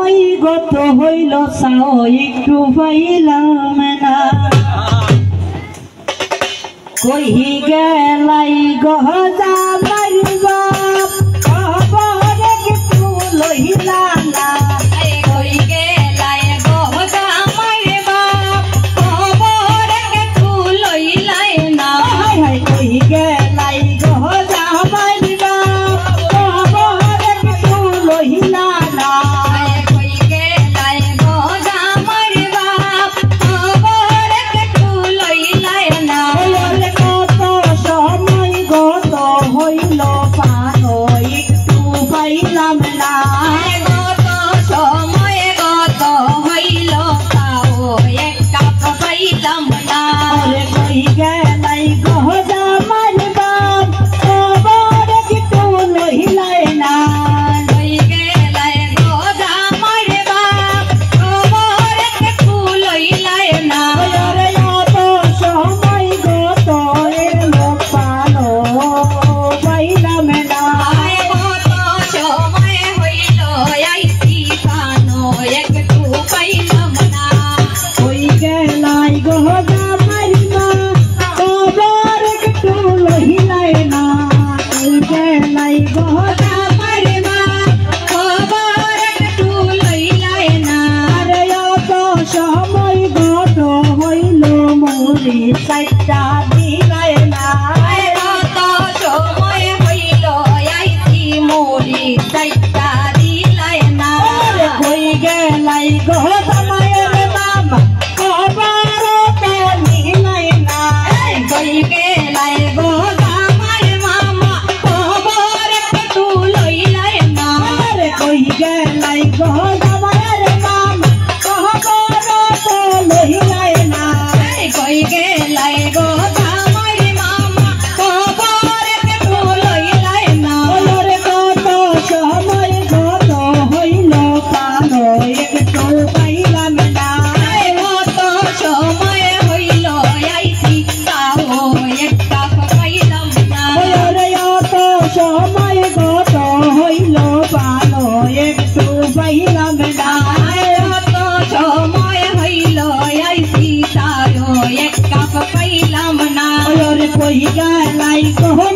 সময় গত হইল চাও একটু পাইলাম না কই গেলাই গহজা মারিবা খবর একটু লইলা না কই গেলাই গহজা মারিবা খবর একটু লইলাই না কই গেলাই গহজা মারিবা খবর একটু লইলা না কই গেলাই গহজা মারিবা খবর একটু লইলাই না কত সময় গত হইল পানো একটু পাইলাম না গত সময় গত হইল তাও এক কাপ পাইলাম না কই গেলাই গহজা মারিবা খবর একটু লইলাই না কই গেলাই গহজা মারিবা খবর একটু লইলাই না কত সময় গত এলো পানো পাইলাম না গত সময় হইল আইছি পানো একটু পাইলাম না কই গেলাই গহজা মারিবা খবর একটু লইলাই না কই গেলাই গহজা মারিবা খবর একটু লইলাই না আরে অত সময় গত হইল মুড়ি চারটা দিলাই না গত সময় হইল আইছি মুড়ি চাইটা দিলাই না কই গেলাই গহজা মায়ের মামা খবর তো নিলাই না কই গেলাই গহজা মার মামা খবর একটু লইলাই না আরে কই গেলাই গহজা মায়ের মামা খবর তো লইলাই না কই গেলাই গহজা মার মামা খবর একটু লইলাই না ওরে কত সময় গত হইল পানো একটু পাইলাম না গত সময় হইল আইছি তাও একটা পাইলাম না ওরে অত সময় গত হইল পানো একটু পাইলাম না গত সময় হইল আইছি তাও এক কাপ পাইলাম না ওরে কই গেলাই গহনা